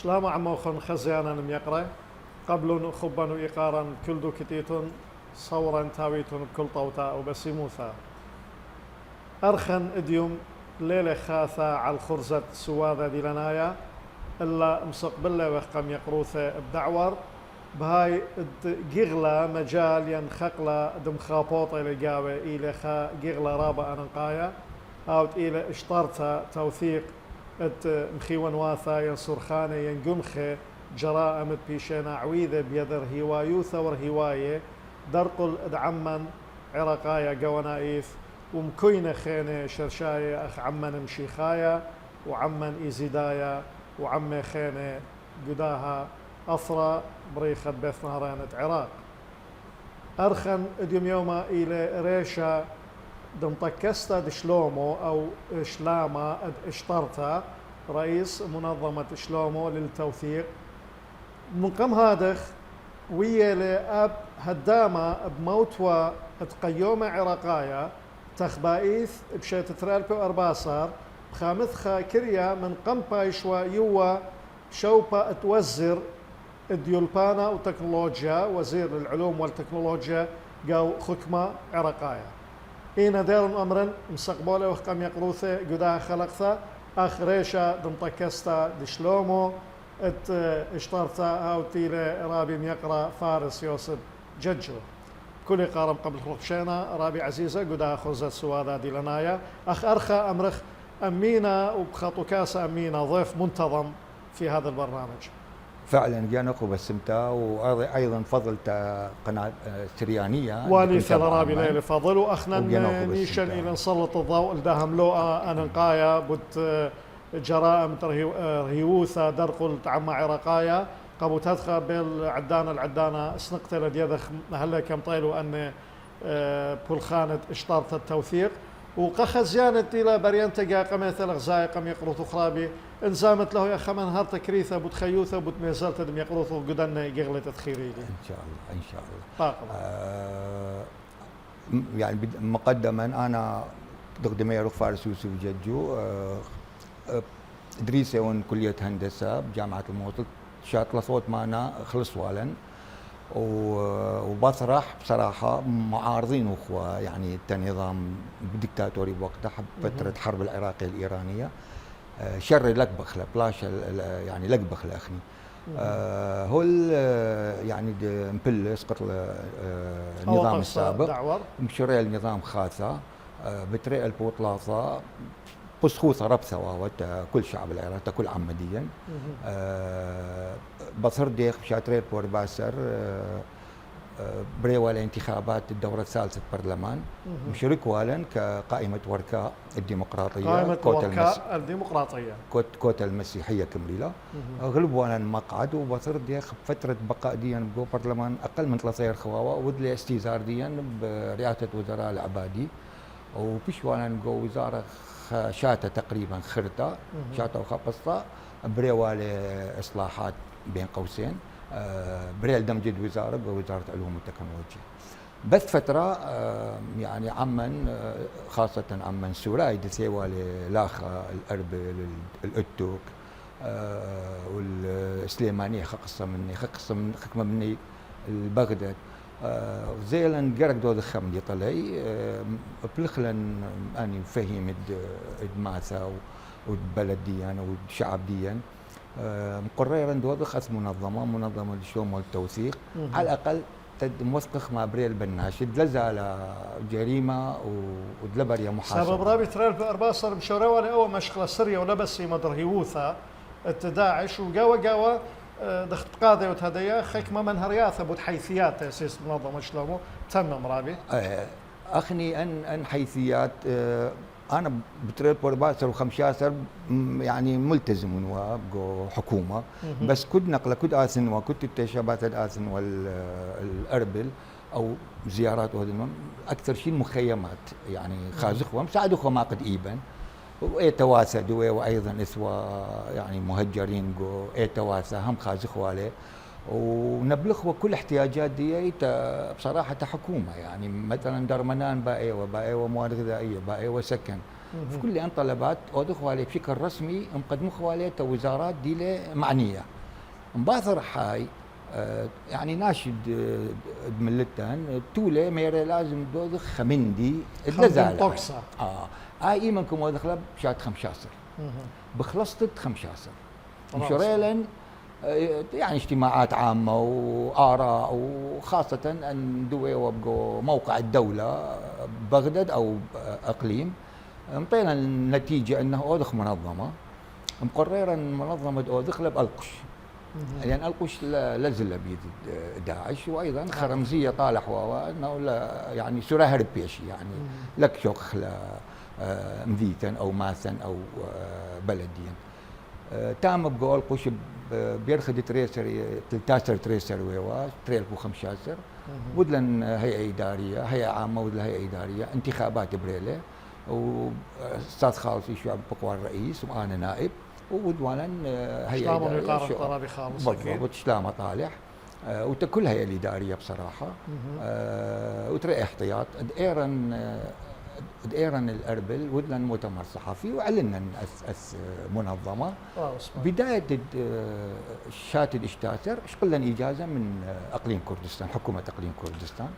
شلام عموخن خزيانا يقرأ قبل خبا وإيقارا كل دو كتيتون صورا تاويتون بكل طوتا وبسيموثا أرخن إديوم ليلة خاثة على الخرزة سواذا دي لنايا إلا مسقبلة وخقم يقروثة بدعور بهاي جيغلا مجال ينخقلا دم خابوطة لقاوة إلى خا جيغلا رابا أنقايا أو إلى اشترتا توثيق مخيوان واثا ينصر خانة ينقمخة جرائم بيشينا عويذة بيدر هوايو ثور هواية درقل ادعمن عراقايا قوانايف ومكوينة خينة شرشاية أخ عمن مشيخايا وعمن إيزيدايا وعم خينة قداها أفرا بريخة بيث نهرانة عراق أرخن اديم يوما إلى ريشا دمطكستا دشلومو أو شلاما اشترتا رئيس منظمة شلومو للتوثيق منقم هادخ ويا لأب هدامة بموتوا تقيومة عراقايا تخبائيث بشيت ترالبو أرباصار بخامثخا كريا من قمبا يشوا يوا شوبا توزر الديولبانا وتكنولوجيا وزير العلوم والتكنولوجيا قاو خكمة عراقايا إينا ديرن أمرن مستقبولة وخقم يقروثة قدا خلقثة أخريشا دمطكستا دشلومو اشترتا هاو تيلي رابي ميقرا فارس يوسف ججو كل قارم قبل خلقشينا رابي عزيزة قدا خرزة سوادا دي لنايا أخ أرخى أمرخ أمينا وبخطو كاسة أمينا ضيف منتظم في هذا البرنامج فعلا جانا بسمتا وايضا فضلت قناه سريانيه والي ثلرابي ليلى فضل واخنا نيشن الى نسلط الضوء لداهم لو انقايا بت جرائم رهيوثا درقل تعمى عراقايا قبو تدخل بالعدانه العدانه سنقتل ديذخ هلا كم طيلوا ان بولخانه اشطارت التوثيق وقخ زيانة إلى بريانتا قام ثلاث زايق يقرطوا خرابي انزامت له يا خمن هارتا كريثة بتخيوثة بتميزالتا دم يقرطوا قدنا يقغلة تدخيري إن شاء الله إن شاء الله يعني مقدما أنا دقدمي يروح فارس يوسف ججو دريسة ون كلية هندسة بجامعة الموصل شاطلة صوت معنا خلص والا وبطرح بصراحة معارضين أخوة يعني النظام الدكتاتوري بوقتها فترة حرب العراقية الإيرانية شر لقبخ بلاش يعني لقبخ لأخني هو يعني مبل اسقط النظام السابق مشرع النظام خاثة بتريق البوطلاثة بسخوثة ربثة واوت كل شعب العراق كل عمديا بصر ديخ شاترير بور باسر بريوا الانتخابات الدورة الثالثة البرلمان مشارك والا كقائمة وركاء الديمقراطية قائمة وركاء الديمقراطية كوتا المسيحية كمريلا غلب والا مقعد وبصر ديخ فترة بقاء ديا بو برلمان أقل من 3 خواوة ودلي استيزار ديا برئاسة وزراء العبادي وبيش والا نقو وزارة شاتا تقريبا خرطة شاتا وخبصة بريوال إصلاحات بين قوسين بريال دمجد وزارة بوزارة علوم والتكنولوجيا بس فترة يعني عمن خاصة عمن سوراي دسيوا لاخا الأربل الأتوك والسليمانية خقصة من خكمة مني البغداد زيلن جرق دود خمدي طلعي بلخلن أني فهم الدماثة والبلديا والشعبيا مقررا دود خاص منظمة الشوم والتوثيق على الأقل موثق مع بريل بناش دلزال جريمة ودلبر محاسبة سبب رابي تريل بأرباصر مشورة ولا أول مشكلة سرية ولا بس مدرهيوثة التداعش وقاوة دخت قاضي وتهديا خيك ما من هرياثة بود حيثيات تأسيس منظمة شلومو تمم رابي أخني أن حيثيات أنا بتريل بورباسر وخمشاسر يعني ملتزم وابقو حكومة بس كد نقلة كد آسن وكد التشابات الآسن والأربل أو زيارات وهذا أكثر شيء المخيمات يعني خازخوا مساعدوا ما قد إيبن ويتواسدوا وأيضا إسوا يعني مهجرين جو يتواسى هم خازخوا عليه ونبلغ كل احتياجات دي بصراحة حكومة يعني مثلا درمنان باقي ومواد غذائية باقي وسكن في كل أن طلبات أدخوا عليه بشكل رسمي مقدموا عليه وزارات دي معنية مباثر حاي يعني ناشد دملتان تولي ميري لازم دوذخ خمندي خمدن طوكسا اي منكم ودخل بشات 15 بخلصت 15 مشريلا يعني اجتماعات عامة وآراء وخاصة أن دوي وابقوا موقع الدولة بغداد أو أقليم انطينا النتيجة أنه أوذخ منظمة مقررا منظمة أوذخ بألقش لأن ألقش لزل بيد داعش وأيضا خرمزية طالح وأنه يعني سراهر بيشي يعني لك شوخ مذيتا أو ماثا أو بلديا تام بقول قش بيرخد تريسر 13 تريسر ويوا تريل بو 15 ودلن هيئة إدارية هيئة عامة ودلن هيئة إدارية انتخابات بريلة وأستاذ خالصي شعب بقوى الرئيس وأنا نائب ودوانا هيئة إدارية رابي خالص بالضبط شلامة طالح وكل هيئة الإدارية بصراحة وترى احتياط دائرن الأربل ودلن مؤتمر صحفي وعلنا منظمة بداية شاتد اشتاتر شقلن إجازة من أقليم كردستان حكومة أقليم كردستان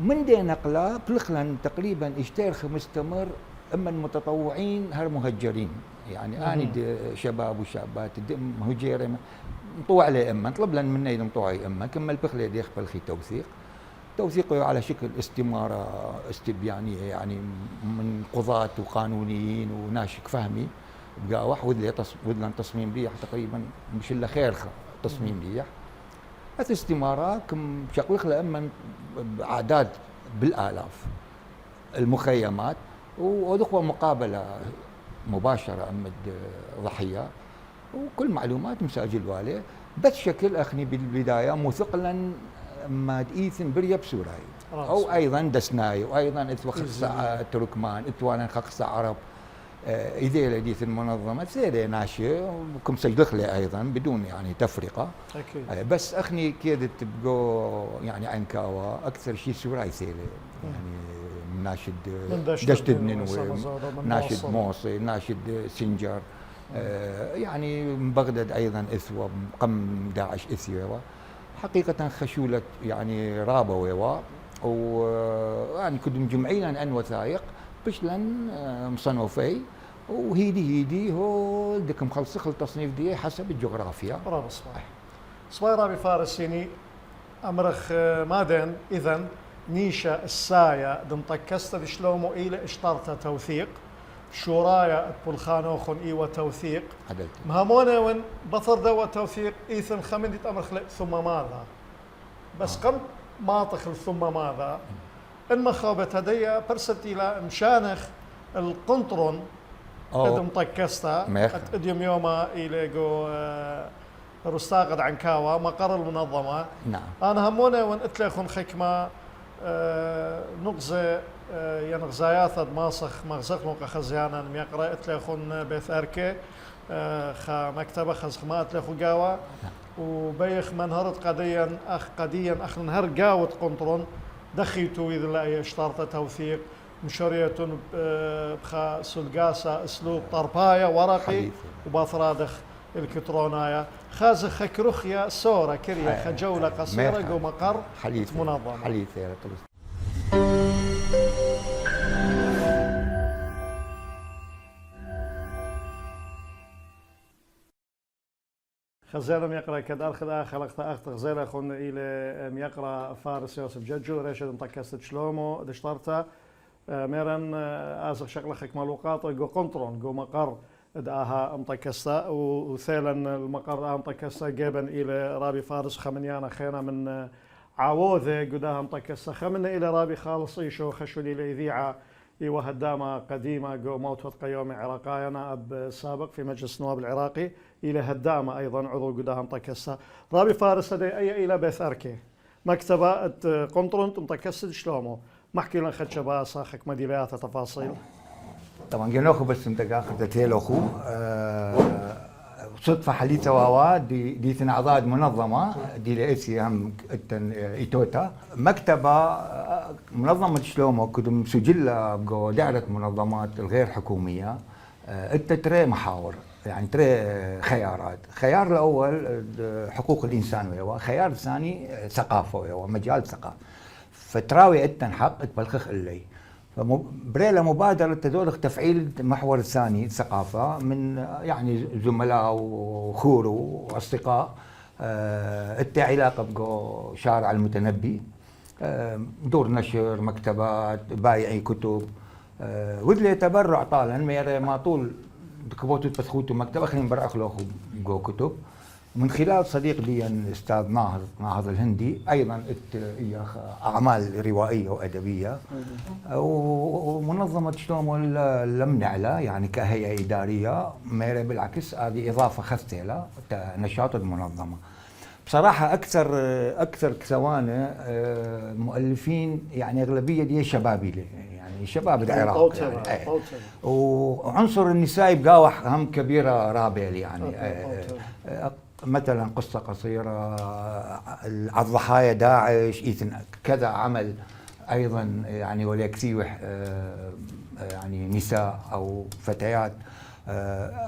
من دي نقلة بلخلن تقريبا اشترخ مستمر اما المتطوعين هر مهجرين يعني اني شباب وشابات مهجره مطوع عليه اما نطلب لنا من ايدهم مطوعي اما كمل بخلي ديخ بالخي توثيقه على شكل استماره استبيانيه يعني من قضاة وقانونيين وناشك فهمي بقى واحد ودلن تصميم ريح تقريبا مش الا خير تصميم ريح بس استماره كم شقلخ اما اعداد بالالاف المخيمات ودخوا مقابله مباشره امد ضحيه وكل معلومات مسجل عليه بس شكل اخني بالبدايه مثقلا ما دقيثن بريا بسوراي او ايضا دسناي وايضا اتوخص تركمان اتوانا خقص عرب اذا لديث المنظمه سيري ناشئ وكم سجلخ لي ايضا بدون يعني تفرقه أكيد. بس اخني كيد تبقوا يعني عنكاوه اكثر شيء سوراي سيري يعني ناشد دشت النينوي ناشد موصي ناشد سنجر يعني بغداد ايضا اثوى قم داعش اثيوى حقيقه خشوله يعني رابه ويوا ويعني كنت مجمعين ان وثائق بشلن مصنوفي وهيدي هو ديك مخلص التصنيف دي حسب الجغرافيا برافو صباي رابي فارسيني امرخ مادن اذا نيشا السايا دمطكست شلومو إلى اشترت توثيق شورايا بولخانوخن إيوة توثيق مهمونا وين بطر دوا توثيق إيثن خمندي أمر خلق ثم ماذا بس قم ماطخ ثم ماذا إن مخابت هدية برست إلى مشانخ القنطرون دمطكستا اديوم يوما إلى جو رستاقد عن كاوا مقر المنظمة نعم أنا همونا وين اتلخن خكمة نقزة ينغزايات ماسخ مغزق نوقع خزيانا ميقرأ اتلخن بيث أركي خا مكتبة خزخمات لخو قاوة وبيخ منهرت قديا أخ نهر قاوة قنطرون دخيتو إذا لا اشترط توثيق مشورية بخا سلقاسة اسلوب طرباية ورقي وباثرادخ الكترونايا خازخ خكرخيا سورة كريا خجولة قصيرة جو مقر منظمة حليث يا خزيلهم يقرا كدار خذا خلقت اخت غزيله خن الى يقرا فارس يوسف ججو ريشد مطكست شلومو دشطرتا ميرن ازغ شغلخك مالوقات جو قنطرون جو مقر داها مطكستا وثيلا المقر مطكستا جيبا الى رابي فارس خمنيانا خينا من عووذه قداها مطكستا خمنا الى رابي خالص ايشو خشولي الاذيعه ايوه هدامه قديمه جو موت قيوم عراقاينا اب سابق في مجلس النواب العراقي الى هدامه ايضا عضو قداها مطكستا رابي فارس هدي اي الى بيث اركي مكتبه قنطرون مطكست شلومو محكي لنا خد شباب صاخك مديريات تفاصيل طبعا جنوخو بس انت اخر تيلو اخو صدفه حليثه واوا دي اعضاء منظمه دي لاسي هم ايتوتا مكتبه منظمه شلومو كنت مسجله دائره منظمات الغير حكوميه انت ترى محاور، يعني ترى خيارات. خيار الاول حقوق الانسان وياه، خيار الثاني ثقافه وياه، مجال ثقافه. فتراوي انت حق تبلخخ اللي بريلا مبادرة تدورخ تفعيل المحور الثاني الثقافة من يعني زملاء وخور وأصدقاء. انت علاقة بقو شارع المتنبي، دور نشر، مكتبات، بايعي كتب، ودلي تبرع طالا ميري ما طول كبوتو تبثخوتو مكتبة خلينا برأخ له بقو كتب من خلال صديق لي الأستاذ ناهض الهندي، أيضا أعمال روائية وأدبية، ومنظمة شلومو لم نعلى يعني كهيئة إدارية ميري بالعكس هذه إضافة خذتها له نشاط المنظمة. بصراحة أكثر كسوانة مؤلفين يعني أغلبية دي شبابي لي يعني شباب العراق يعني وعنصر النساء يبقى هم كبيرة رابع يعني مثلا قصة قصيرة الضحايا داعش إيثن كذا عمل أيضا يعني وليكسيوح يعني نساء أو فتيات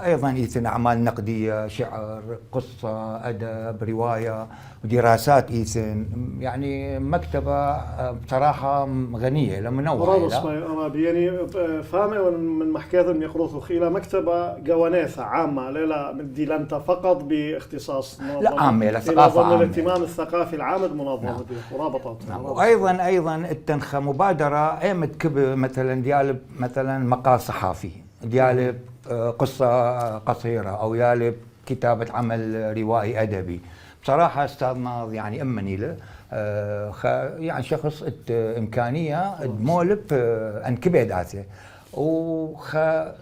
أيضا إيثن أعمال نقدية، شعر، قصة، أدب، رواية، دراسات إيثن يعني مكتبة بصراحة غنية لمنوعة. يعني فاهمة من محكاة يقرثوا خيلة مكتبة قوانيثة عامة لا بدي لنتا فقط باختصاص لا عامة لا ثقافة عامة الاهتمام الثقافي العام منظمة دي ورابطات. وأيضا التنخى مبادرة قامت كبه مثلا ديالب مثلا مقال صحافي ديالب قصة قصيرة أو يالب كتابة عمل روائي أدبي. بصراحة أستاذ ناض يعني أمني له يعني شخص إمكانية دمولب أن كبيد آته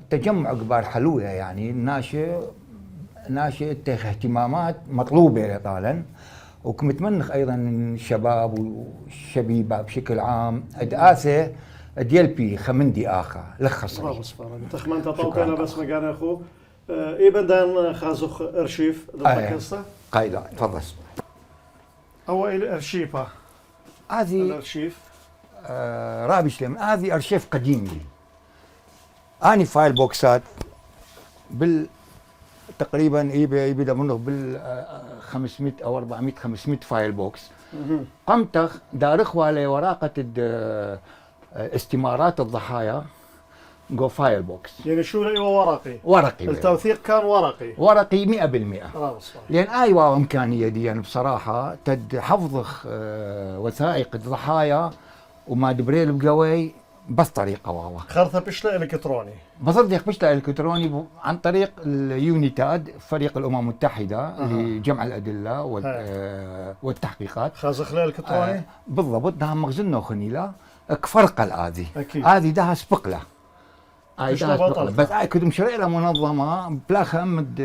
تجمع كبار حلوة يعني ناشئ اهتمامات مطلوبة طالا وكمتمنخ أيضا الشباب والشبيبة بشكل عام أدآسه ديال بي خمندي آخر لخص تخمنت طوكنا بس مكان أخو إيه بدنا خازوخ أرشيف الباكستا قايلة تفضل أول أرشيفة هذه الأرشيف رابي شلم هذه أرشيف قديم لي أني فايل بوكسات تقريبا يبدا منه بال 500 او 400 500 فايل بوكس قمت دارخوا على ورقه استمارات الضحايا جو فايل بوكس يعني شو ورقي التوثيق كان ورقي 100% لان ايوه امكانيه دي يعني بصراحه حفظ وثائق الضحايا وما دبريل بقوي بس طريقه واوا خرطه بشله الكتروني بصدق بشله الكتروني عن طريق اليونيتاد فريق الامم المتحده لجمع الادله والتحقيقات خازخ له الكتروني بالضبط ده مخزنه خنيله كفرقه هذه ده سبقله بس كنت مشرع له منظمه بلا خمد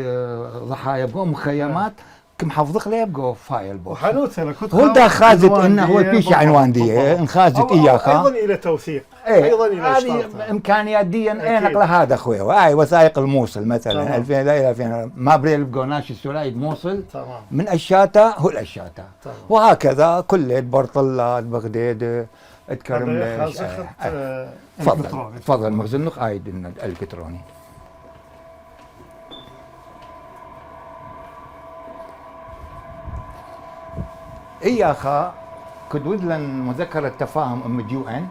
ضحايا بقوا مخيمات كم حافظك ليه بقوا فايل بوك وحنوت انا كنت هو ده خازت انه هو بيش عنوان دي انخازت اياها ايضا الى توثيق ايضا الى هذه امكانيات دي نقل هذا اخويا وهاي وثائق الموصل مثلا 2000 الى 2000 ما بريل بقوا ناشي السرايد موصل من اشاتا هو الاشاتا وهكذا كل برطلات بغداد اتكرم تفضل مخزنك عايد الالكتروني إياخا كنت ودلن مذكرة تفاهم ام ديو ان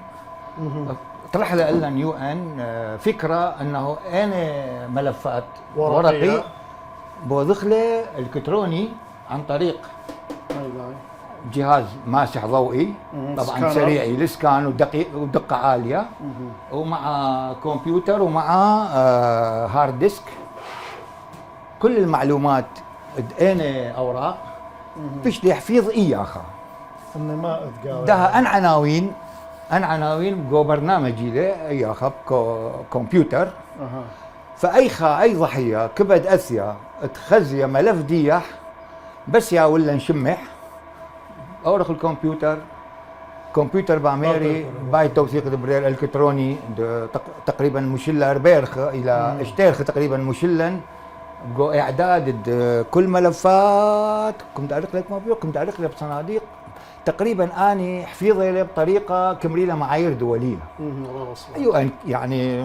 طرح لنا يو ان فكرة انه انا ملفات ورقي بودخله الكتروني عن طريق جهاز ماسح ضوئي طبعا سريعي لسكان ودقة عالية ومع كمبيوتر ومع هارد ديسك كل المعلومات انا اوراق فيش لي حفيظ اياخا انه ما اتقاوى ده ان عناوين جو برنامجي له اياخا كمبيوتر فاي ضحيه كبد اسيا تخزي ملف ديح بس يا ولا نشمح اورخ كمبيوتر بعميري باي توثيق البريل الالكتروني تقريبا مشله ربيرخ الى اشتيرخ تقريبا مشلا جو اعداد كل ملفات كنت ادرك لك مبيوع كنت ادرك لك بصناديق تقريبا اني حفيظه له بطريقه كمريله معايير دوليه. ايوه يعني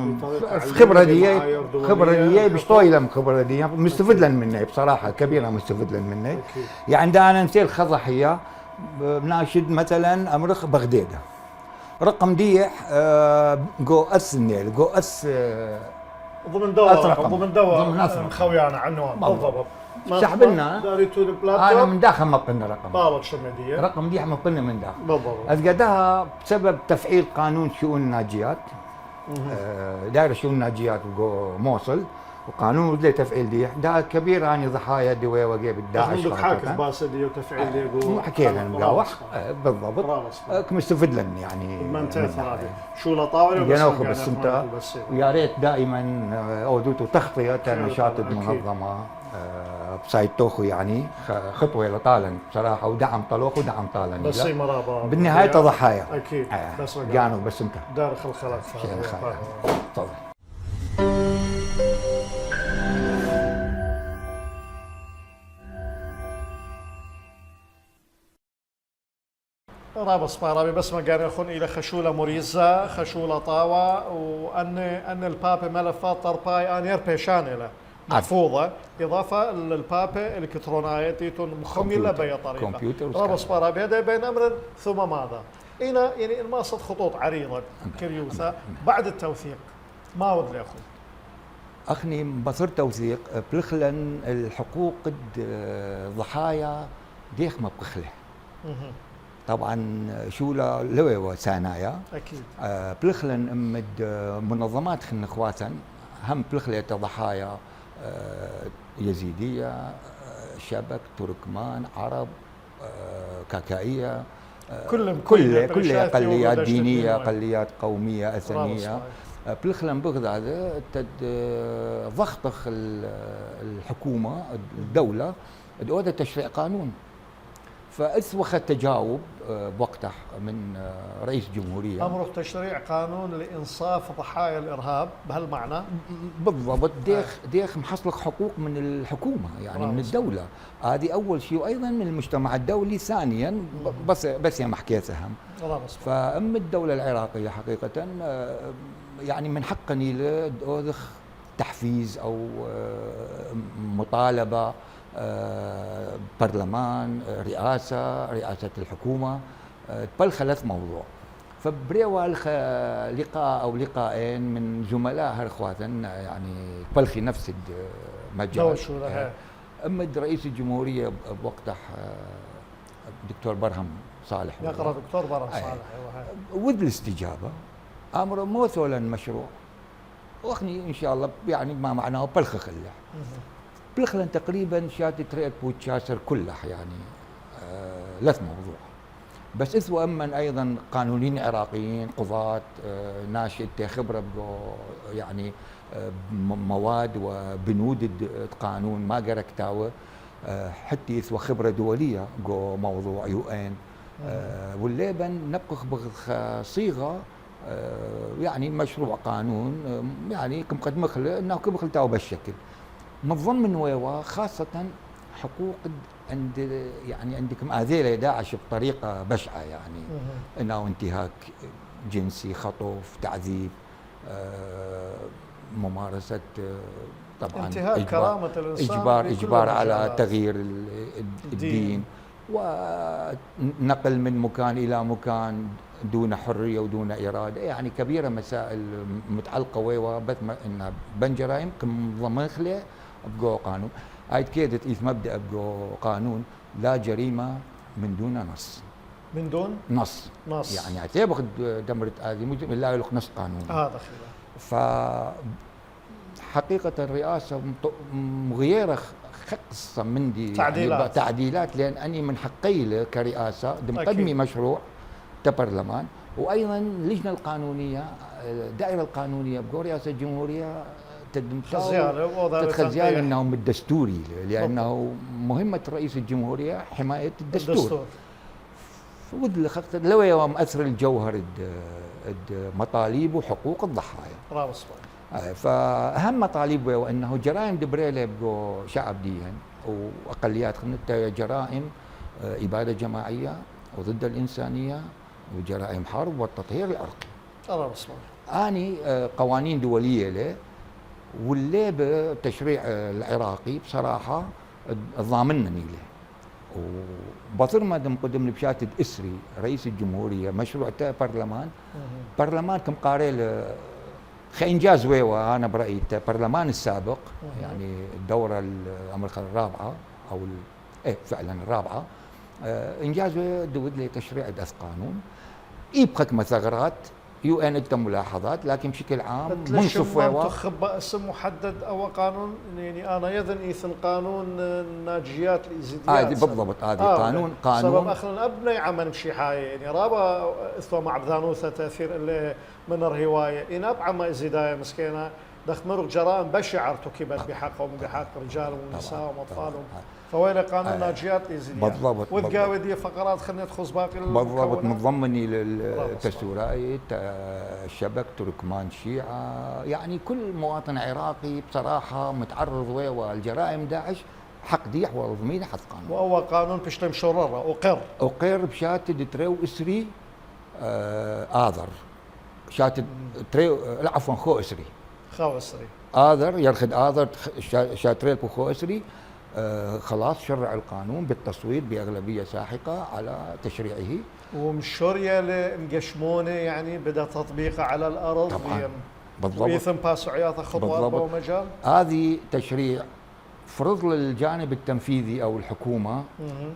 خبره دي بشطوي لهم خبره دي مستفيد لهم منه بصراحه كبيره مستفيد لهم منه. يعني دا انا نسيت خضحيه بناشد مثلا امرخ بغداده رقم ديح جو اس النيل جو اس ضمن دواء خويانا عنوان بالضبط سحبنا داريتو انا من داخل مقلنا رقم بارك شمديه رقم دي مقلنا من داخل بالضبط ازقدها بسبب تفعيل قانون شؤون الناجيات دايره شؤون الناجيات موصل وقانون بدي تفعيل دي دا كبير اني ضحايا دواء وجيب الداعش عندك حاكس باسدي وتفعيل دي مو حكينا مقاوح بالضبط مستفيد لنا يعني منتهى هذه شو لطاوله بس ناخذ بس انت ويا ريت دائما اودوتو تغطيه نشاط المنظمه بسايد توخو يعني خطوه لطالن بصراحه ودعم طلوخ ودعم طالن بس مرابا بالنهايه ضحايا اكيد بس جانو بس انت دار خلق تفضل. رابص بارابي بس ما قال يخون الى خشوله مريزه خشوله طاوه وان البابا ملفات طرباي انير بيشان له محفوظه اضافه للبابا الكترونايتي مخمله باي طريقه رابص بارابي هذا بين امر ثم ماذا؟ هنا يعني المقصد خطوط عريضه كريوسا بعد التوثيق ما ود لي اخو اخني بصير توثيق بلخلن الحقوق ضحايا ديخ ما بخله طبعا شو لوي سانايا اكيد بلخلن امد منظمات خن اخواتن هم بلخله ضحايا يزيديه شبك تركمان عرب كاكائيه كل اقليات دينيه اقليات قوميه اثنيه بلخلن بغداد تد ضغطخ الحكومه الدوله دودة تشريع قانون فاثوخ التجاوب بوقته من رئيس جمهوريه امر تشريع قانون لانصاف ضحايا الارهاب بهالمعنى بالضبط ديخ محصلك حقوق من الحكومه يعني من الدوله هذه اول شيء وايضا من المجتمع الدولي ثانيا بس يا محكيت اهم فام الدوله العراقيه حقيقه يعني من حقني لأوذخ تحفيز او مطالبه برلمان رئاسة الحكومة تبلخلت موضوع فبريوا لقاء أو لقاءين من زملاء هالخواتن يعني تبلخي نفس المجال أمد رئيس الجمهورية بوقته الدكتور برهم صالح يقرأ دكتور برهم صالح وذ الاستجابة أمر موثولا مشروع واخني إن شاء الله يعني ما معناه بلخ خله بلخلن تقريبا شاتت رئة بوتشاسر كله يعني لث موضوع بس اثو امن ايضا قانونيين عراقيين قضاة ناشئة خبرة يعني مواد وبنود قانون ما قرا كتاوه حتى اثو خبرة دولية جو موضوع يو ان والليبن نبقخ صيغة يعني مشروع قانون يعني كم قد مخله انه كم مخلتاو بالشكل من ضمن ويوا خاصة حقوق عند يعني عندكم آذية داعش بطريقة بشعة يعني انه انتهاك جنسي خطف تعذيب ممارسة طبعا انتهاك كرامة الإنسان إجبار على تغيير الدين ونقل من مكان إلى مكان دون حرية ودون إرادة يعني كبيرة مسائل متعلقة ويوا بس إنها بنجرائم كم ضمخلة بقو قانون هاي كيدت إذ مبدأ بقو قانون لا جريمة من دون نص من دون نص يعني اعتبر دمرة هذه لا يلق نص قانون هذا ف حقيقة الرئاسة مغيرة قصة من دي يعني تعديلات لأن أني من حقي كرئاسة مقدمي مشروع كبرلمان وأيضا اللجنة القانونية الدائرة القانونية بقو رئاسة الجمهورية تتخزيان انه الدستوري لانه مهمه رئيس الجمهوريه حمايه الدستور ود لو يوم اثر الجوهر مطالب وحقوق الضحايا فاهم مطالب وانه جرائم دبريله بقو شعب ديا واقليات جرائم اباده جماعيه وضد الإنسانية وجرائم حرب والتطهير العرقي. الله بسمع. أني قوانين دولية له واللي بالتشريع العراقي بصراحة ضامنني له. وبطر ما دم قدم بشاتد إسري رئيس الجمهورية مشروع برلمان برلمان كم قاري إنجاز ويوا أنا برأيي البرلمان السابق يعني الدورة الأمريكا الرابعة أو إيه فعلا الرابعة إنجاز دود لتشريع داس قانون يبقى مثغرات يو ان انت ملاحظات لكن بشكل عام منصف ويوا تخبى اسم محدد او قانون يعني انا يذن ايث القانون الناجيات الازيديات هذه بالضبط هذه قانون سبب اخنا ابني عمل مشي حاي يعني رابا اثوا مع بذانوثه تاثير اللي من الهوايه ان ابعى ما ازيدايه مسكينه دخمر جرائم بشعه ارتكبت بحقهم بحق رجال ونساء واطفالهم فوين قانون ناجيات الازيديات بالضبط وتقاودي فقرات خلينا تخص باقي بالضبط متضمني للتسوراي شبك تركمان شيعة يعني كل مواطن عراقي بصراحة متعرض والجرائم داعش حق ديح والضمينة حق قانون وهو قانون بشتم شررة أقر بشاتد تريو إسري آذر شاتد تريو لا عفوا خو إسري آذر يرخد آذر شاتريل خو إسري خلاص شرع القانون بالتصويت بأغلبية ساحقة على تشريعه ومشوريا لمقشمونه يعني بدأ تطبيقه على الأرض طبعا بالضبط ويثم باسو عياطة خطوات ومجال هذه تشريع فرض للجانب التنفيذي أو الحكومة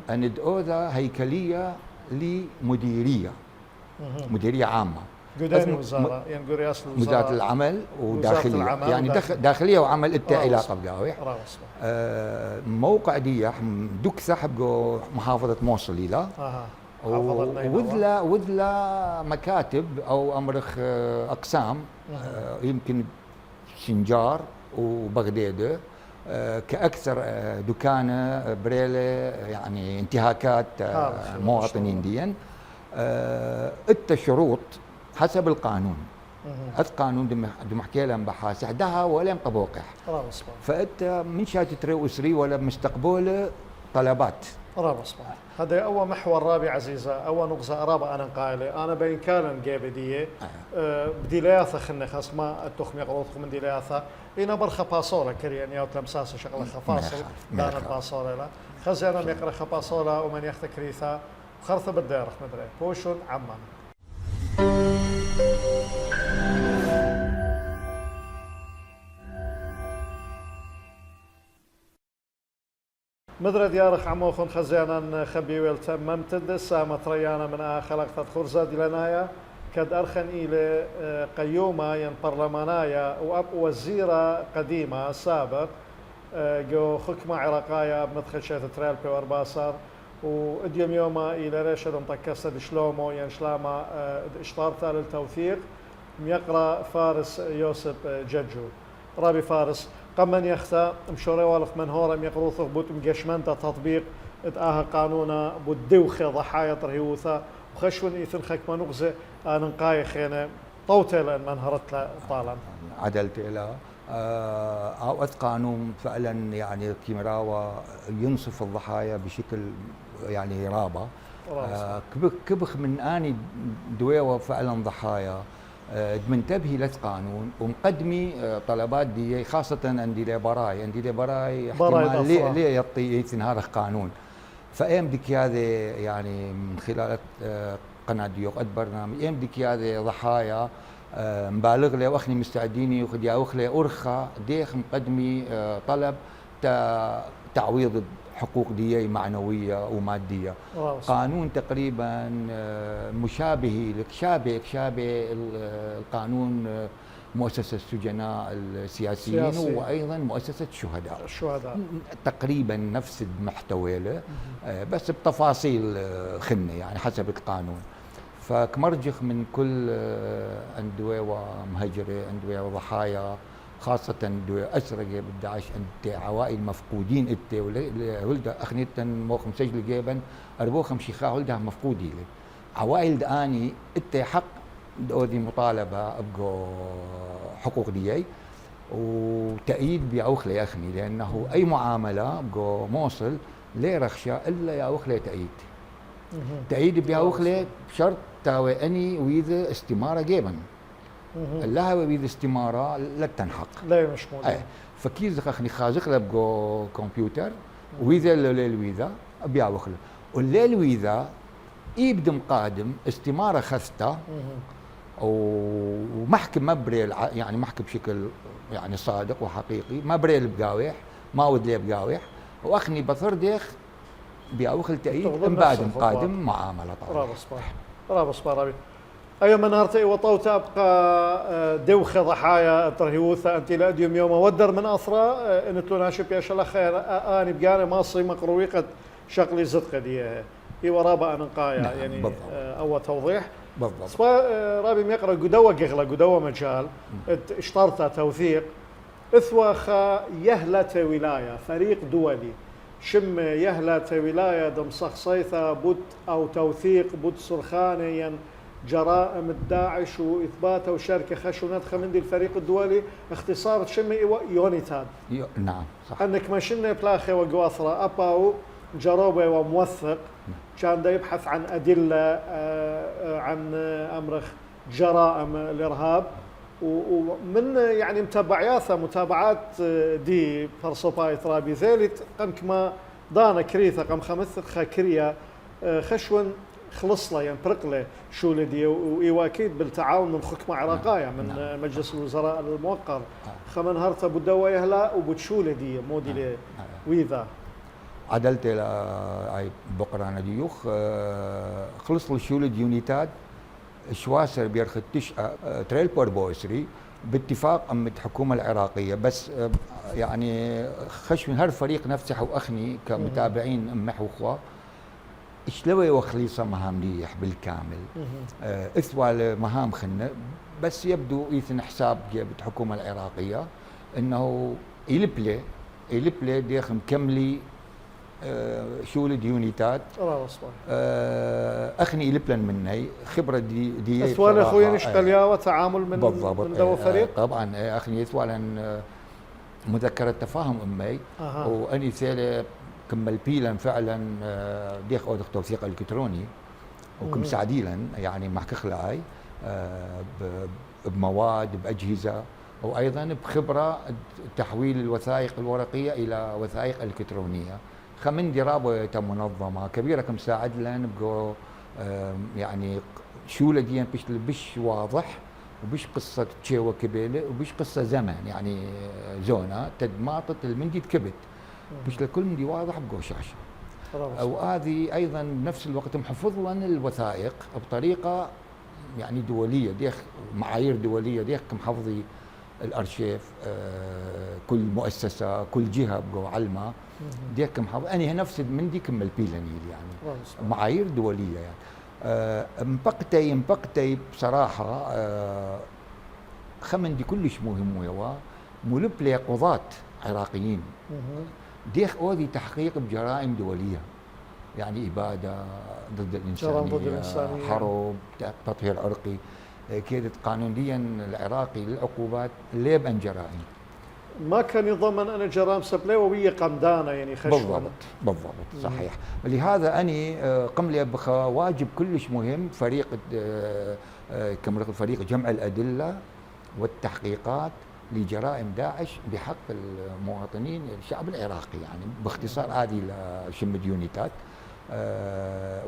أن يدعو هيكلية لمديرية مديرية عامة قدام وزارة يعني رئاسة الوزراء وزارة العمل وداخلية يعني داخلية وعمل انت علاقة بقاوح موقع دي دوك سحب محافظة موصل إلى وذلا مكاتب أو أمرخ أقسام يمكن سنجار وبغداد كأكثر دكانة بريلة يعني انتهاكات مواطنين ديا التشروط حسب القانون القانون دم حكي لهم بحاس احداها ولا مطبوقح فانت من شات تري اسري ولا مستقبله طلبات هذا اول محور رابع عزيزه اول نقطه رابعه انا قايله انا بين كان جيبديه بدي لاثه خلنا خاص ما التخمي قروضكم من دي لاثه انا برخه باصوله كريان يا تمساسه شغله خفاصل دانا باصوله لا خزينا يقرا خباصوله ومن يختك ريثا خرثه بالدارخ مدري بوشون عمان مدرد يارخ عموخن خزيانا خبي ويلتم ممتد سامة ريانا من خلقت خرزة دلنايا كد أرخن إلى قيومة ين برلمانايا وأب وزيرة قديمة سابق جو حكمة عراقايا بمدخل شيخ تريال بيور باسر واديوم يوما إلى ريشد مطكسة شلومو ين شلاما اشطارتا للتوثيق يقرأ فارس يوسف ججو رابي فارس قمن يختا مشوري والف من هورم يقرو ثقبوت مقشمنتا تطبيق اتآها قانونا بودوخي ضحايا ترهيوثا وخشون إيثن خكما نغزي ننقاي خينا طوتي لأن منهرت طالا عدلت إلى أوقات قانون فعلا يعني كيمراوة ينصف الضحايا بشكل يعني رابع كبخ من آني دويوة فعلا ضحايا منتبهي للقانون ومقدمي طلبات دي خاصة عندي لي براي احتمال ليه يعطي هذا القانون فايم ديك هذا يعني من خلال قناة ديوق برنامج ايم ديك هذا ضحايا مبالغ له واخني مستعديني وخدي اوخلي ارخى ديخ مقدمي طلب تعويض حقوق دي معنوية ومادية قانون تقريبا مشابه لك شابه القانون مؤسسة السجناء السياسيين وأيضا مؤسسة الشهداء تقريبا نفس المحتوى له بس بتفاصيل خنة يعني حسب القانون فكمرجخ من كل أندوية ومهجرة أندوية وضحايا خاصة دو أسرق بالداعش أنت عوائل مفقودين أنت ولد أخنيتا موخم سجل جيبا أربوخم شيخا ولدها مفقودي لي عوائل داني أنت حق دي مطالبة أبقى حقوق ديي وتأييد بأوخلي يا أخني لأنه أي معاملة أبقى موصل ليه رخشة إلا يا أوخلي تأييد تأييد بها وخلة بشرط تاوي أني وإذا استمارة جيبا لها وإذا استمارة لا تنحق لا مش موجود. فكيز خخني خازق لبقو كمبيوتر وإذا الليل وإذا بها وخلة والليل وإذا يبدم قادم استمارة خسته ومحكي ما بريل يعني محكي بشكل يعني صادق وحقيقي ما بريل بقاوح ما ود لي بقاوح واخني بثردخ بياوخل تأييد بعد قادم معاملة طبعا راب صباح أي من هرتي وطوت أبقى دوخة ضحايا ترهيوثة أنت لأديم يوم ودر من أثرى إن تلوناشب يا شلا خير آني بقاني ماصي مقرويقة شغلي زدقة دي هي ورابا أنقايا نعم يعني بالضبط. أول توضيح بالضبط رابي ميقرأ قدوة قغلة قدوة مجال اشترطة توثيق إثوخا يهلة ولاية فريق دولي شم يهلة ولاية دم صيثة بوت أو توثيق بوت سرخانيا جرائم الداعش وإثباته وشركة خشونات خمندي الفريق الدولي اختصار شم يونيتاد نعم صح أنك ما شمنا بلاخي وقواثرة أباو جروبة وموثق كان دا يبحث عن أدلة عن أمر جرائم الإرهاب ومن يعني متابعات دي فرصوباي ترابي ذيلت قمك ما دانا كريثة قم خمث خاكرية خشون خلص له يعني برقله شو لدي واكيد بالتعاون من حكمة عراقية من مجلس الوزراء الموقر خمن هرتا بدوا يهلا وبتشو لدي مودي لي ويذا عدلت الى اي بقرة ديوخ خلص الشولد يونيتاد شواسر بيرختش تريل بور بويسري باتفاق ام الحكومه العراقيه بس يعني خش من هالفريق نفسه واخني كمتابعين امح واخوه شلوي وخليصه مهام ليح بالكامل اثوى مهام خنه بس يبدو يثن حساب جابت الحكومه العراقيه انه يلبلي ديخ مكملي شولد يونيتات اخني يلبلن مني خبره دي اثوال اخويا نشقليا وتعامل من بالضبط من دو فريق طبعا اخني يثوالن مذكره تفاهم امي واني ثالث كمل بيلا فعلا ديخ او توثيق الكتروني وكم سعديلا يعني مع كخلاي بمواد باجهزه وايضا بخبره تحويل الوثائق الورقيه الى وثائق الكترونيه خمن درابه منظمه كبيره كم ساعد لنا بقو يعني شو لدينا بش واضح وبش قصه تشيوه كبيله وبش قصه زمن يعني زونه تدماطه المندي تكبت مش لكل مندي واضح بقو شاشه وهذه ايضا بنفس الوقت محفظ لنا الوثائق بطريقه يعني دوليه ديخ معايير دوليه ديخ محفظي الارشيف كل مؤسسه كل جهه بقو علمه ديك محافظ اني نفس مندي كمل بيلانيل يعني معايير دوليه يعني مبقتي بصراحه خمن دي كلش مهم ويوا ملبلي قضاة عراقيين ديخ اودي تحقيق بجرائم دوليه يعني اباده ضد الانسانيه حرب تطهير عرقي كيدت قانونيا العراقي للعقوبات ليه بان جرائم ما كان يضمن أن جرائم سبلوية قمدانة يعني خشوة بالضبط صحيح لهذا أني قم لي واجب كلش مهم فريق فريق جمع الأدلة والتحقيقات لجرائم داعش بحق المواطنين الشعب العراقي يعني باختصار هذه شمد يونيتات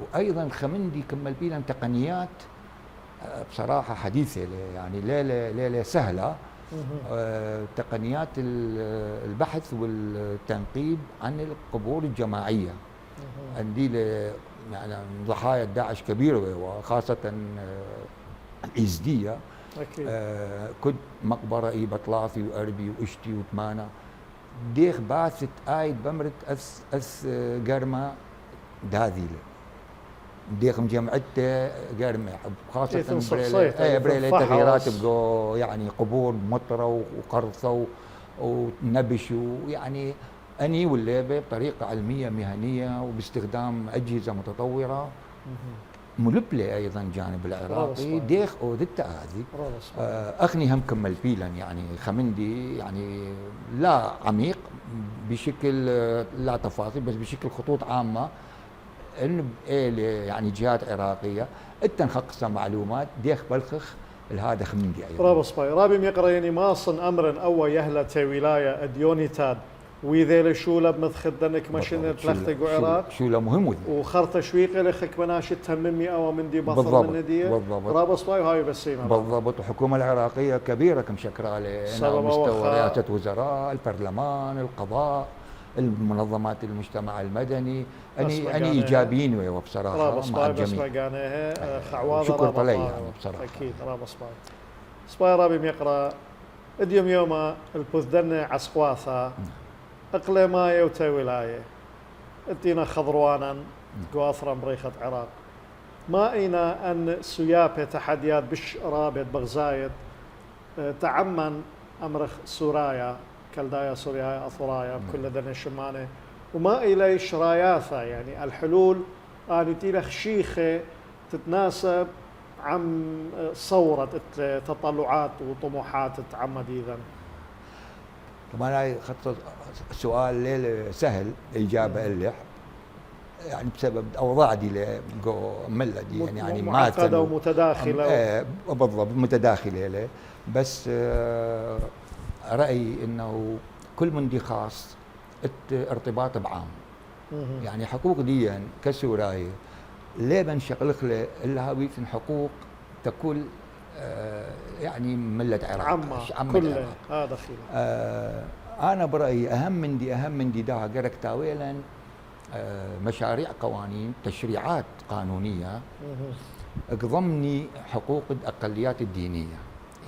وأيضا خمندي كمل بينا تقنيات بصراحة حديثة يعني لا سهلة تقنيات البحث والتنقيب عن القبور الجماعية عندي يعني ضحايا داعش كبيرة وخاصة الإزدية كنت مقبرة بطلافي وأربي وإشتي وثمانة ديخ باثت آيد بمرت أس قرمة داذيلة ديخ مجمعته قرمة خاصة بريلة تغييرات بقو يعني قبور مطرة وقرصة ونبش ويعني أني والليبة بطريقة علمية مهنية وباستخدام أجهزة متطورة ملبلة أيضا جانب العراقي ديخ أو ذت هذه أخني هم كمل بيلا يعني خمندي يعني لا عميق بشكل لا تفاصيل بس بشكل خطوط عامة ان يعني جهات عراقيه انت نخقص معلومات ديخ بلخخ الهذا خمندي ايضا رابا سباي رابي ميقرا يعني ماصن امر او يهلا تي ولايه اديونيتاد ويذيل شوله بمثخدنك ماشين تلختق عراق شوله مهم وخرطه شويقه لخك مناشد تهممي او من دي بطل من دي رابا سباي هاي بسيمه بالضبط. الحكومه العراقيه كبيره كم شكرا على مستوى رئاسه وزراء البرلمان القضاء المنظمات المجتمع المدني أني إيجابيين وبصراحة مع الجميع. شكر طلي يعني بصراحة. أكيد رابا سباي. سباي رابي ميقرأ اديوم يوما البوذدنة عسقواثا أقليما يوتا ولاية اتينا خضروانا قواثرا بريخة عراق ما اينا ان سيابة تحديات بش رابط بغزايد تعمن امرخ سورايا كالدايا سوريا اثرايا بكل دنيا شمانه وما الي شراياثا يعني الحلول اني تيلخ شيخه تتناسب عم صورة تطلعات وطموحات تعمد اذا. طبعا هاي خطة سؤال ليل سهل الاجابه اللي يعني بسبب اوضاع دي ملة دي يعني معقده ومتداخله بالضبط متداخله له بس رايي انه كل من دي خاص ارتباط بعام يعني حقوق دي كسورايه ليه بنشغلك له الا هوية حقوق تكون يعني ملة عراق عامة كله هذا خير. انا برايي اهم من دي ده قرك تاويلا مشاريع قوانين تشريعات قانونيه اقضمني حقوق الاقليات الدينيه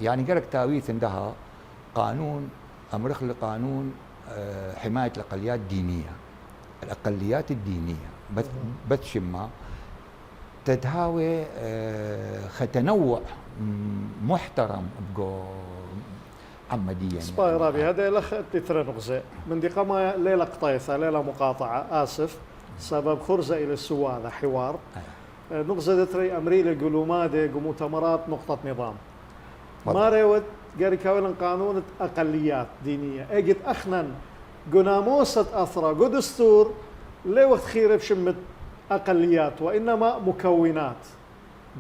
يعني قرك تاويث عندها قانون امرخ لقانون حمايه الاقليات الدينيه الاقليات الدينيه بس شما تتهاوي تنوع محترم بقو عمديا سباي رابي هذا لخ تثرى نغزة من دي قما ليلة قطيثة ليلة مقاطعة آسف سبب خرزة إلى السوادة حوار نغزة تري أمريل قلومادة مؤتمرات نقطة نظام ما ريود قاري كاولا قانون أقليات دينية اجت أخنا قناموسة أثرى قو دستور لي وقت خير بشمت أقليات وإنما مكونات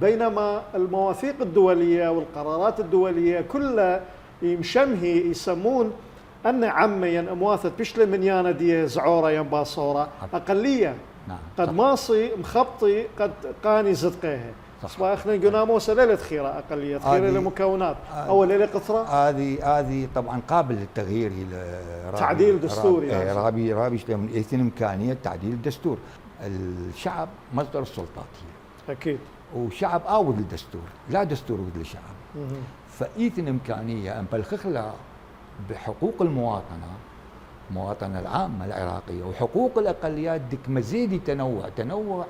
بينما المواثيق الدولية والقرارات الدولية كلها يمشمهي يسمون أن عمي أمواثة بشل من يانا دي زعورة ينباصورة أقلية قد ماصي مخبطي قد قاني زدقيها صباح اخنا قناموسة ليلة خيرة أقلية خيرة لمكونات أول ليلة قطرة هذه طبعا قابل للتغيير تعديل دستوري رابي من إثن إمكانية تعديل الدستور الشعب مصدر السلطات أكيد وشعب آود الدستور لا دستور ود للشعب فإيثن إمكانية أن بلخخلا بحقوق المواطنة العامة العراقية وحقوق الأقليات ديك مزيد تنوع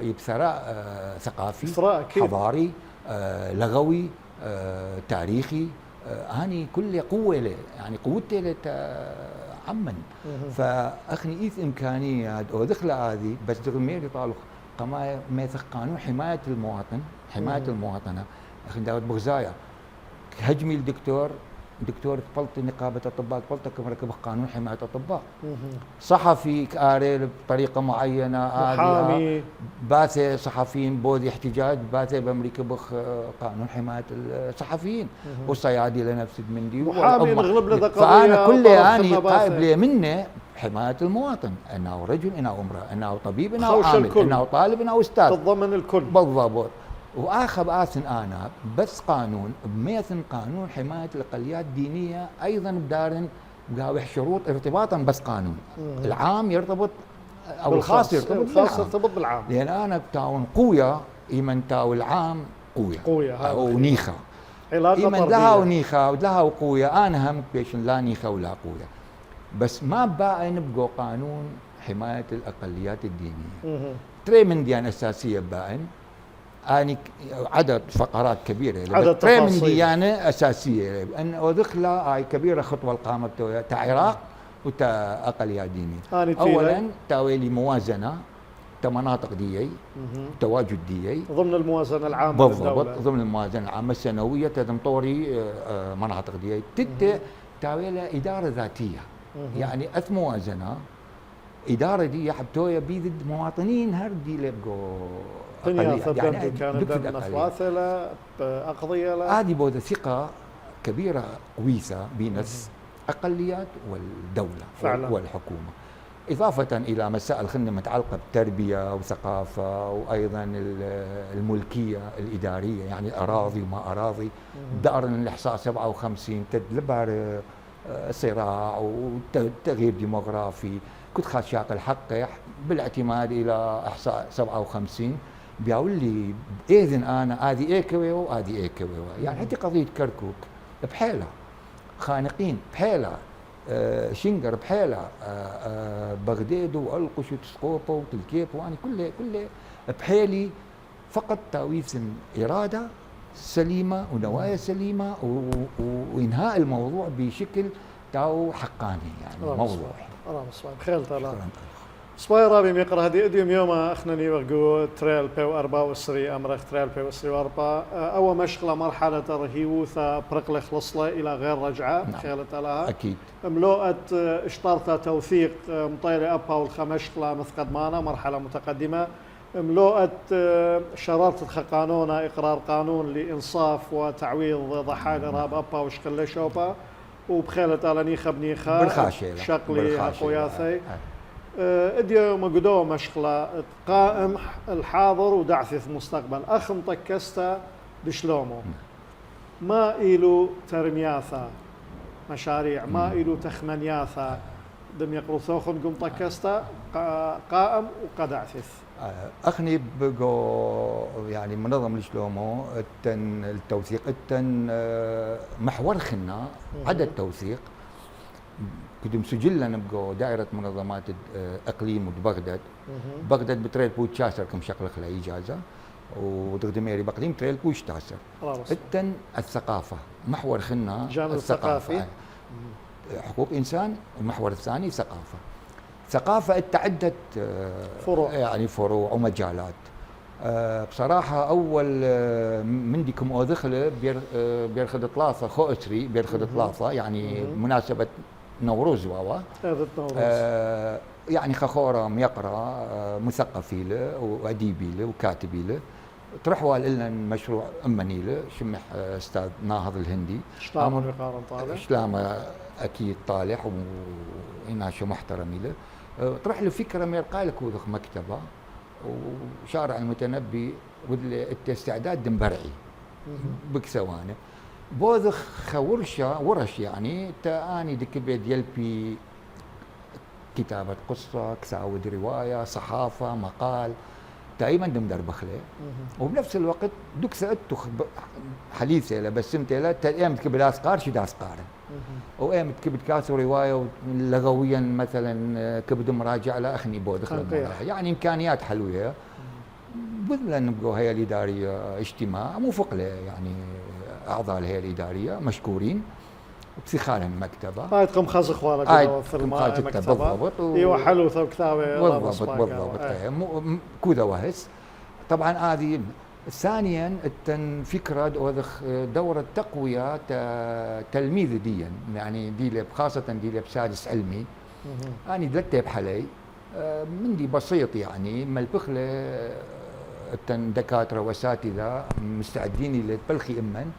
يبثراء ثقافي حضاري لغوي تاريخي هاني كل قوة له يعني قوته عمن فأخني إيث إمكانية ودخل هذه بس دغمير يطالق قما ميثق قانون حماية المواطنة أخي داود بغزايا هجمي الدكتور بلطي نقابة أطباء بلطة كم ركب قانون حماية أطباء صحفي كاري بطريقة معينة محامي باثي صحفيين بودي احتجاج باثي بأمريكا بخ قانون حماية الصحفيين والصيادي لنفس المندي محامي نغلب له فأنا كل أني قائب لي منه حماية المواطن أنه رجل أنه امرأة أنه طبيب أنه عامل أنه طالب أنه أستاذ تضمن الكل بالضبط واخر آثن انا بس قانون بميثن قانون حمايه الاقليات الدينيه ايضا بدارن بقاوح شروط ارتباطا بس قانون العام يرتبط او الخاص يرتبط بالعام لان انا بتاون قويه ايمن تاو العام قويه او نيخه ايمن لها ونيخه ولها وقويه انا هم بيشن لا نيخه ولا قويه بس ما بقى نبقى قانون حمايه الاقليات الدينيه تري من ديان اساسيه باين اني عدد فقرات كبيره عدد من ديانه اساسيه ان ودخله هاي كبيره خطوه القامه تاع العراق وتا اقليات دينيه اولا تاويلي موازنه مناطق ديي تواجد ديي ضمن الموازنه العامه بالضبط ضمن الموازنه العامه السنويه تنطوري مناطق ديي تاويلها اداره ذاتيه يعني موازنه إدارة دي حبتويا بيد مواطنين هردي لبقوا دنيا ثبت كان دكتور دم نخواثلة أقضية لا هذه بوذا ثقة كبيرة ويسا بينس أقليات والدولة فعلا. والحكومة، إضافة إلى مسائل خلينا متعلقة بالتربية وثقافة وأيضا الملكية الإدارية، يعني أراضي وما أراضي. دار الإحصاء 57 تدبر صراع وتغيير ديموغرافي، كنت خاد شاق الحقح بالاعتماد إلى إحصاء 57 بيقول لي إذن أنا هذه إيكوي وهذه إيكوي، يعني حتى قضية كركوك بحيلة، خانقين بحيلة، شنقر بحيلة، بغداد والقش وتسقوطه وتلكيب، وأنا كله بحيلي فقط تاويث إرادة سليمة ونوايا سليمة وإنهاء الموضوع بشكل تاو حقاني، يعني موضوع بخير تلا سباي رابي ميقرا هدي اديوم يوم اخنني وقو تريل بيو 4 امرخ تريل بيو 4 او مشغله مرحله رهيوثا برقله خلصله الى غير رجعه. نعم. خيلت لها اكيد ملوءت اشترطه توثيق مطيله ابا والخمشقله مثقد مانا مرحله متقدمه ملوءت شرارة قانون إقرار قانون لإنصاف وتعويض ضحايا الإرهاب أبا وشقلة شوبا وبخيلة آلانيخة بنيخة بالخاشة شقلي أخوياثي اديو مقدو مشغلة قائم الحاضر ودعث المستقبل أخ مطكستا بشلومو ما إلو ترمياثا مشاريع ما إلو تخمنياثا دم يقرو ثوخن قم طكستا قائم وقدعثث أخني بقو يعني منظم لشلومو التن التوثيق التن محور خنا عدد توثيق كدم سجلنا نبقو دائرة منظمات اقليم بغداد. بغداد بتريل بو تشاسر كم شكل خلا اجازة ودغدميري بقليم تريل بو تشاسر. التن الثقافة محور خنا جانب الثقافي حقوق انسان، والمحور الثاني ثقافة. ثقافة تعدت فروع يعني فروع ومجالات. بصراحة أول من ديكم أودخل بيرخد ثلاثة خوتري بيرخد ثلاثة يعني مناسبة نوروز واوا يعني خخورة يقرأ مثقفي له وأديبي له وكاتبي له ترحوا لنا مشروع أمني له شمح أستاذ ناهض الهندي شلامة أكيد طالح وإناشة محترمي له طرح له فكرة ميرقالك وذخ مكتبة وشارع المتنبي والاستعداد دنبرعي بكسوانه بوذخ ورش يعني تاني دك بيد يلبي كتابة قصة كساود رواية صحافة مقال دائما دم دربخله وبنفس الوقت دك سألت حديثة له بسمت له تأيام تكبد أسقار شد أسقاره وأيام تكبد كاسو رواية لغويا مثلا كبد مراجع لأخني بوذخ يعني إمكانيات حلوة بذل نبقوا هي الإدارية اجتماع موفق له يعني أعضاء الهيئة الإدارية مشكورين وبسخانهم المكتبة هاي تقوم خاص إخوانك في المكتبة بالضبط ايوه حلو ثو كتابة بالضبط كذا وهس طبعا هذه ثانيا فكرة دورة تقوية تلميذ ديا يعني دي خاصة دي بسادس علمي أنا دلتها بحلي من دي بسيط يعني ملبخلة دكاترة واساتذة مستعدين للبلخي إمن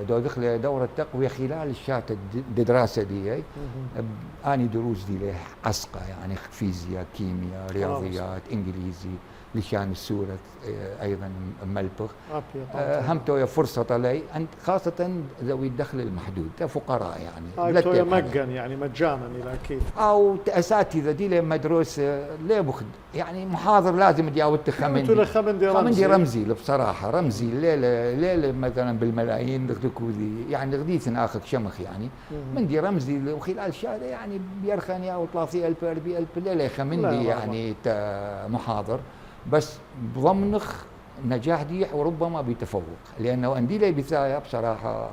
دخل دورة تقوية خلال الشات الدراسة دي أني دروس دي له عسقة يعني فيزياء كيمياء رياضيات إنجليزي لشان السورة أيضا ملبخ هم تويا فرصة لي خاصة ذوي الدخل المحدود فقراء يعني تويا مجان يعني مجانا إلى أكيد أو أساتذة دي له مدروسة ليه بخد يعني محاضر لازم دي أو خمندي رمزي بصراحة رمزي ليلة مثلا بالملايين دخلكوذي يعني غديث آخر شمخ يعني مندي رمزي وخلال الشهر يعني بيرخني أو 30,000 40,000 ليلة خمندي يعني محاضر بس بضمنخ نجاح ديح وربما بتفوق لانه اندي لي بثايا بصراحه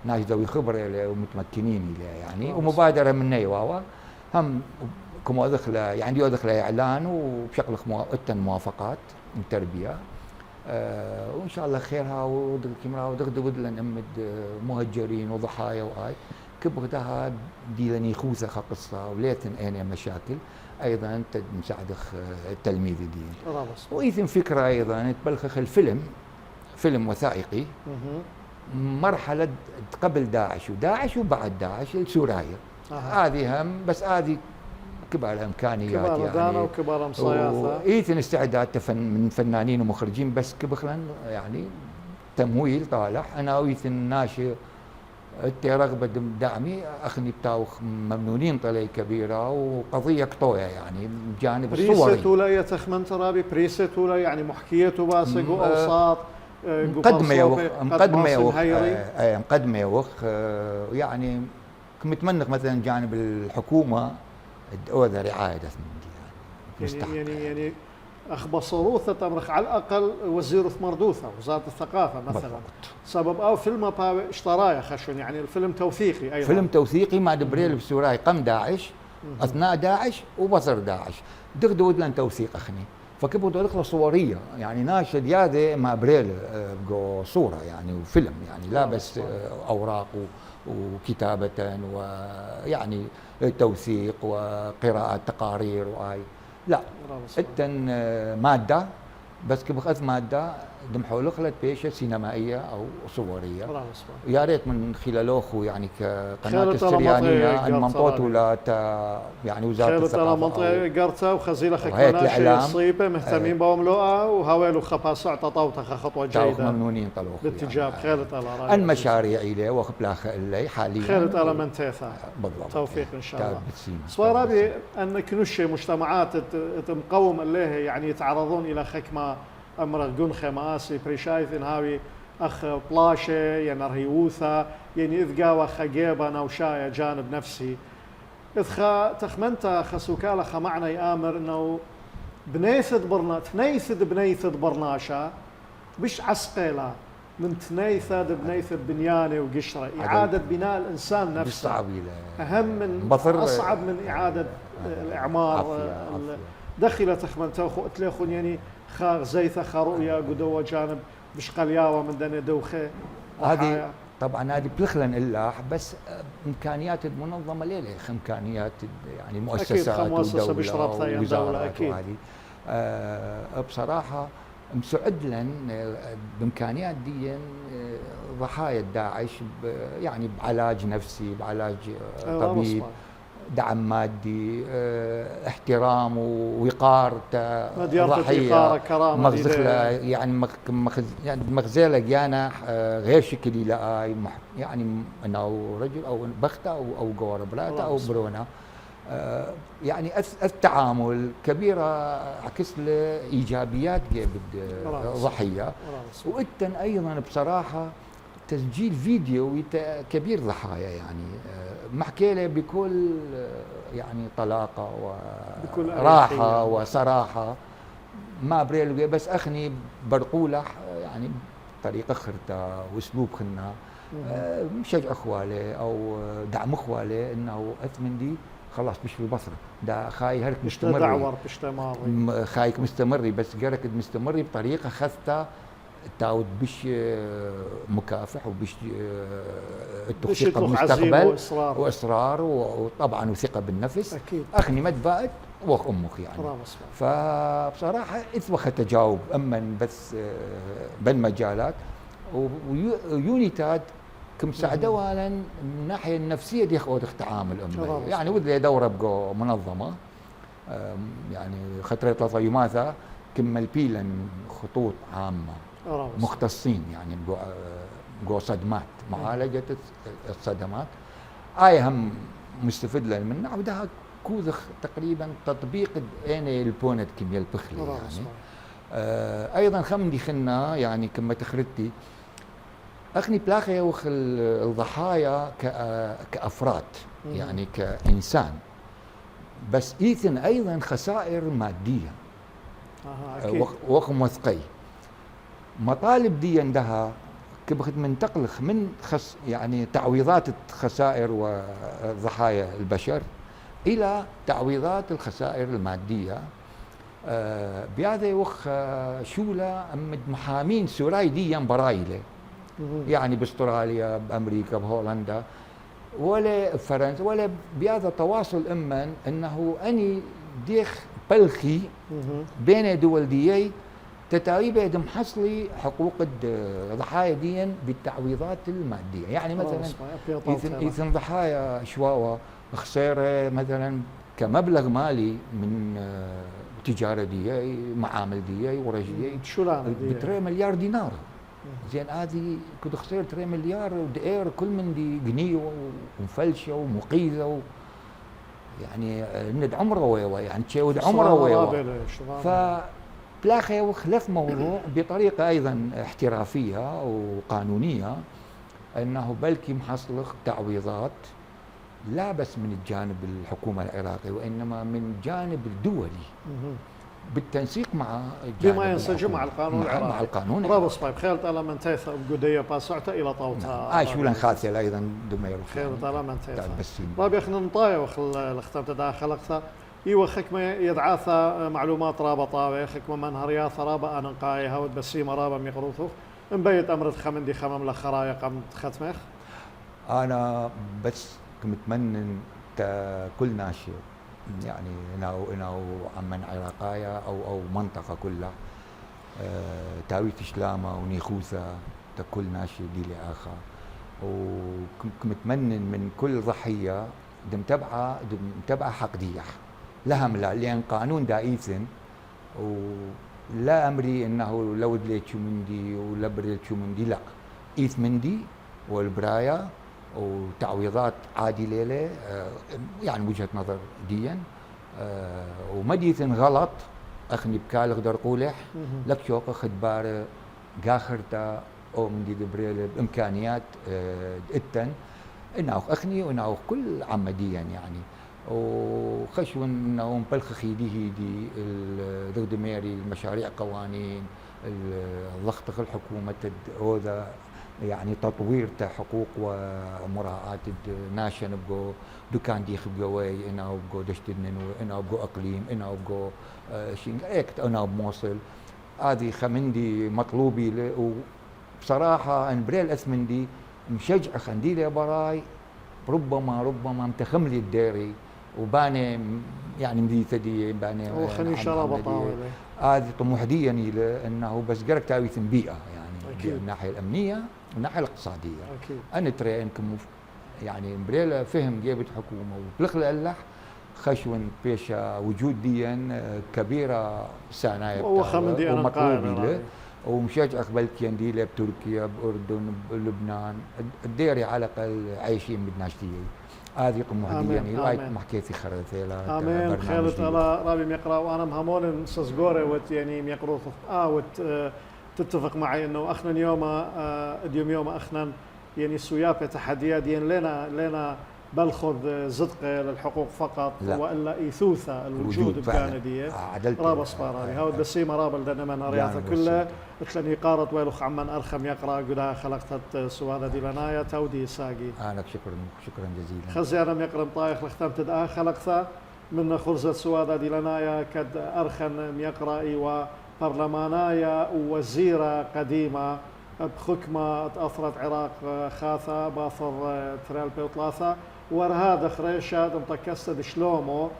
ناس ذوي خبره ومتمكنين يعني ومبادره من نيواوا هم كما دخل يعني يدخل اعلان وبشكل موافقات من تربيه وان شاء الله خيرها ودغ كاميرا ودغ بدل نمد مهجرين وضحايا واي كبغدها دي لني خوثة قصة وليتن أنا مشاكل أيضا مساعد التلميذ دي وإيثن فكرة أيضا تبلخخ الفيلم فيلم وثائقي مرحلة قبل داعش وبعد داعش السوراية هذه هم بس هذه كبار امكانيات كبار يعني وكبار مصاياثة ايثن استعداد من فنانين ومخرجين بس كبخلا يعني تمويل طالع انا ويثن ناشئ رغبة دعمي اخني بتاوخ ممنونين طلي كبيرة وقضية قطوية يعني بجانب الصوري بريست ولا يتخمن ترابي بريست ولا يعني محكيته باسق واوساط مقدمة يوخ يعني متمنق مثلا جانب الحكومة اوذى رعايه يعني اخ بصروثه تمرخ على الاقل وزير مردوثه وزاره الثقافه مثلا بالضبط. سبب او فيلم اشترايا خشن يعني الفيلم توثيقي ايضا فيلم توثيقي مع دبريل بسوراي قم داعش اثناء داعش وبصر داعش دغدو لن توثيق اخني فكيف بدو صوريه يعني ناشد ياذي مع بريل بقو صوره يعني وفيلم يعني لا بس اوراق وكتابة ويعني توثيق وقراءة تقارير وهاي لا اتن مادة بس كيف اخذ مادة دمحوا لخلت بيشة سينمائية او صورية يا ريت من خلالوخو يعني كقناة السريانية المنطوط ولا يعني وزارة الثقافة منطقة قرطة وخزيلة خكمنا صيبة مهتمين بوملوءة وهويلو خباسع تطوطة خطوة جيدة ممنونين طلوخ باتجاب يعني خيرت الله المشاريع إليه وخبلاخ إليه حاليا خيرت الله من تيثا بالضبط توفيق إن شاء الله صوارابي أن كنوشي مجتمعات تمقوم اللي يعني يتعرضون إلى خكمة أمر جنخة مآسي بريشايث هاوي أخ بلاشة ينرهي ووثا يعني إذ قاوة خجيبة نوشاية جانب نفسي إذ تخمنت خسوكالة خمعنا يآمر إنه بنيثد برناشا بش عسقيلة من بنيثد بنيانة وقشرة إعادة بناء الإنسان نفسه أهم من أصعب من إعادة الإعمار دخلت تخمنت أتليخون يعني خاغ زيثة خارؤيا قدوة جانب بش قلياوة من دنيا دوخة هذه طبعا هذه بلخلن إلاح بس إمكانيات المنظمة ليه إمكانيات يعني مؤسسات ودولة ووزارات وهذه بصراحة مسعد لن بإمكانيات دي ضحايا داعش يعني بعلاج نفسي بعلاج طبيب دعم مادي احترام ووقار ضحيه مغزله يعني مغزله جانا غير شكلي لا يعني انه رجل او بخته او جوربلاته او برونا يعني التعامل كبيره عكس له ايجابيات ضحيه واتن ايضا بصراحه تسجيل فيديو كبير ضحايا يعني محكي له بكل يعني طلاقه وراحه وصراحه ما بريل بس اخني برقوله يعني طريقه خرته واسلوب خنا مشجع اخواله او دعم اخواله انه اثمن خلاص مش في البصره ده خاي هرك مستمر خايك مستمري بس قرك مستمري بطريقه خذته تعود بش مكافح وبش التوثيق المستقبل واصرار وطبعا وثقه بالنفس أكيد. اخني مدفعت وخ امك يعني فبصراحه اثبخ تجاوب امن بس بالمجالات ويونيتاد كمساعده من الناحيه النفسيه دي خود تعامل يعني ودي دوره بقو منظمه يعني خطرت لطيماثا كمل بيلن خطوط عامه مختصين يعني بقو صدمات معالجه الصدمات هم مستفيد لنا منها وده كوذخ تقريبا تطبيق اني البونت كمية البخلي يعني ايضا خمدي خنا يعني كما تخرجتي اخني بلاخي وخ الضحايا كافراد يعني كانسان بس ايثن ايضا خسائر ماديه وخ مثقي مطالب دي عندها كبخت منتقلخ من يعني تعويضات الخسائر وضحايا البشر الى تعويضات الخسائر الماديه بهذا وخ شوله امد محامين سوراي دي برايله يعني باستراليا بامريكا بهولندا ولا بفرنسا ولا بهذا تواصل امن انه اني ديخ بلخي بين دول ديي تتعيبه محصلي حقوق الضحايا دي بالتعويضات الماديه، يعني مثلا اذا ضحايا شواوه خساره مثلا كمبلغ مالي من تجاره دي معامل دي ورجيه شو بتري مليار دينار. زين هذه كنت خسرت 3 مليار ودقير كل من دي جنيه ومفلشه ومقيزه يعني ند عمره ويوا يعني تشود عمره ويوا. فبلاخي وخلف موضوع بطريقه ايضا احترافيه وقانونيه انه بلكي محصلخ تعويضات لا بس من الجانب الحكومه العراقي وانما من الجانب الدولي بالتنسيق مع بما ينسجم مع القانون العراقي. مع القانون رابص طيب خيرت على من تيث بقودية باسعته الى طوتها شو لن خاثل ايضا دمير خيرت على من تيث رابي اخنا نطايا وخل اختم تداخلقتها ايوه خكمه يدعاثا معلومات رابا طاوي خكمه من هرياثا رابا انا نقاي هاود بسيمه رابا ميقروثوخ مبيت امرت خمندي خمم لخرايا قمت ختمخ. انا بس متمنن كل ناشئ يعني انه عمن عراقايا او منطقه كلها تاويت شلامه ونيخوثه تكل ناشئ دي لاخا ومتمنن من كل ضحيه متبعه حق ديح لهم لا لان قانون دايثن ولا امري انه لو دليت شو مندي ولا بريت شو مندي لا ايث مندي والبرايه وتعويضات عادله له يعني وجهه نظر ديا ومديثن غلط اخني بكالغ در قولح لك شوق خدبار قاخرتا او من دي دبريل بامكانيات اتن انه اخني وانه كل عمديا يعني وخشون انه مبلخ خيديه دي ضد ميري المشاريع قوانين الضغط الحكومه هذا يعني تطوير حقوق ومراعاة ناشن بقو دكان ديخ بقوي انا بقو دشتنن وانا بقو اقليم انا بقو شين اكت انا بموصل هذه خمندي مطلوبي وبصراحة ان بريل اسمندي مشجع خنديلي براي ربما متخملي الديري وباني يعني مديثة دي باني وخلي شرابة طاولة هذه طموح دي يعني انه بس قرك تاويث بيئة يعني من الناحية الأمنية والناحية الاقتصادية. أكيد. أنا ترى يمكن يعني مبريلا فهم جيبت حكومة وبلخ الألح خشون بيشا وجود ديا كبيرة سنايا ومطلوبي له ومشجع قبل كينديلا بتركيا بأردن بلبنان الديري على الأقل عايشين بدناشتية هذه طموحية يعني لايك محكيتي خرثيلا امين خيرت على رابي ميقرا وانا مهمون سسغوري وت يعني ميقرو وت تتفق معي انه اخنا اليوم يوم اخنا يعني سيابه تحديات يعني لنا بلخذ زدقه للحقوق فقط لا. والا ايثوثا الوجود بكانديه رابا صفاراني هاود بسيمه رابا لنا من رياضه كلها اتلني قارت ويلخ عمن ارخم يقرا قدا خلقت سواده دي لنايا تودي ساقي انا شكرا جزيلا خزي انا ميقرم طايخ لختم تدعى خلقتها من خرزه سواده دي لنايا كد ارخن ميقراي وبرلمانايا ووزيره قديمه بخكمه تاثرت عراق خاثه باثر تريال بيوطلاثه ورهذا خريشة مطكسة شلومو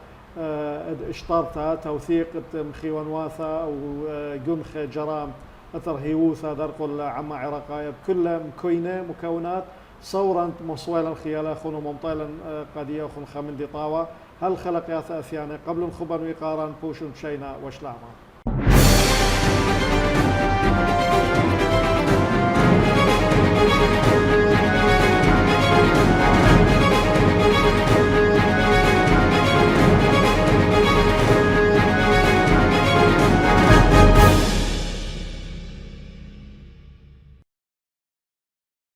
اشترتها توثيق مخيوان واثا وجنخ جرام اثر هيوثا درقل عما عراقايا بكل مكوينة مكونات صورا مصويلا خيالا خونو ممطيلا قدية وخون خامندي طاوة هل خلق يا ثاثياني قبل خبا ويقارا بوشن شينا وشلعما